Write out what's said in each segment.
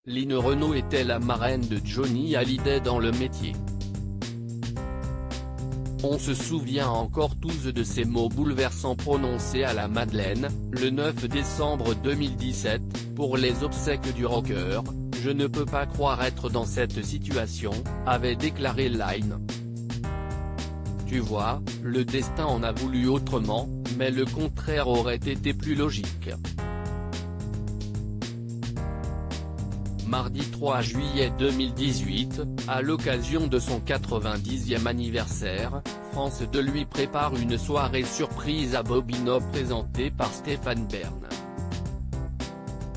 Line Renaud était la marraine de Johnny Hallyday dans le métier. On se souvient encore tous de ces mots bouleversants prononcés à la Madeleine, le 9 décembre 2017, pour les obsèques du rocker. « Je ne peux pas croire être dans cette situation », avait déclaré Line. Tu vois, le destin en a voulu autrement, mais le contraire aurait été plus logique. Mardi 3 juillet 2018, à l'occasion de son 90e anniversaire, France 2 lui prépare une soirée surprise à Bobino présentée par Stéphane Bern.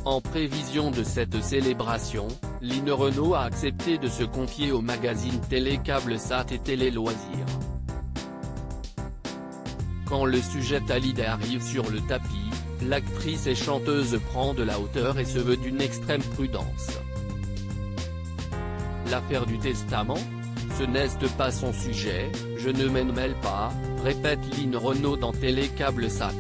En prévision de cette célébration, Line Renaud a accepté de se confier au magazine Télé CableSat et Télé Loisirs. Quand le sujet Hallyday arrive sur le tapis, l'actrice et chanteuse prend de la hauteur et se veut d'une extrême prudence. L'affaire du testament ? Ce n'est pas son sujet, je ne m'en mêle pas, répète Line Renaud dans Télé CableSat.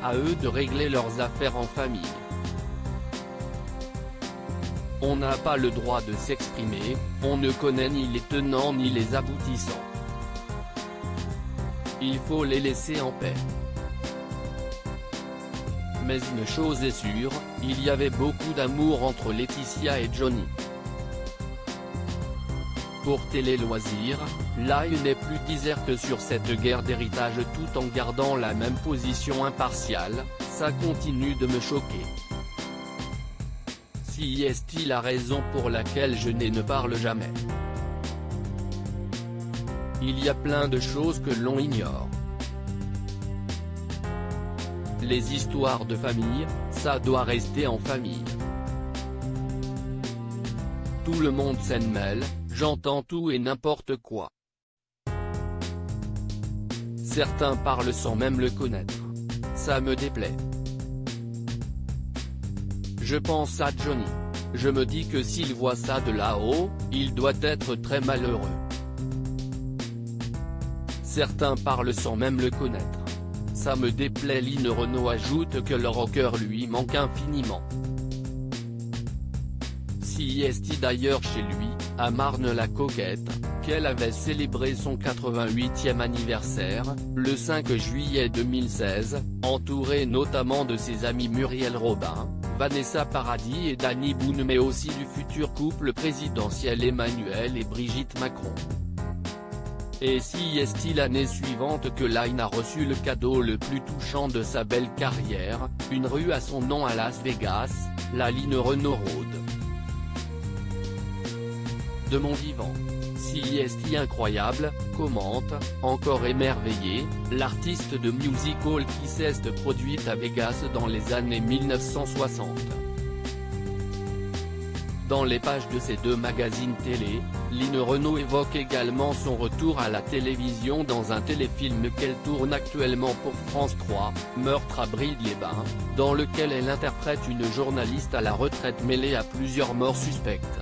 À eux de régler leurs affaires en famille. On n'a pas le droit de s'exprimer, on ne connaît ni les tenants ni les aboutissants. Il faut les laisser en paix. Mais une chose est sûre, il y avait beaucoup d'amour entre Laetitia et Johnny. Pour Télé Loisirs, Line n'est plus diserte sur cette guerre d'héritage tout en gardant la même position impartiale, ça continue de me choquer. Si est-il la raison pour laquelle je ne parle jamais. Il y a plein de choses que l'on ignore. Les histoires de famille, ça doit rester en famille. Tout le monde s'en mêle, j'entends tout et n'importe quoi. Certains parlent sans même le connaître. Ça me déplaît. Je pense à Johnny. Je me dis que s'il voit ça de là-haut, il doit être très malheureux. Certains parlent sans même le connaître. Ça me déplaît. Line Renaud ajoute que le rocker lui manque infiniment. Si est d'ailleurs chez lui, à Marne-la-Coquette, qu'elle avait célébré son 88e anniversaire, le 5 juillet 2016, entourée notamment de ses amis Muriel Robin, Vanessa Paradis et Danny Boone mais aussi du futur couple présidentiel Emmanuel et Brigitte Macron. Et si est l'année suivante que Line a reçu le cadeau le plus touchant de sa belle carrière, une rue à son nom à Las Vegas, la Line Renaud Road. De mon vivant. Si est incroyable, commente, encore émerveillé, l'artiste de music hall qui s'est produite à Vegas dans les années 1960. Dans les pages de ces deux magazines télé, Line Renaud évoque également son retour à la télévision dans un téléfilm qu'elle tourne actuellement pour France 3, Meurtre à Brive-les-Bains, dans lequel elle interprète une journaliste à la retraite mêlée à plusieurs morts suspectes.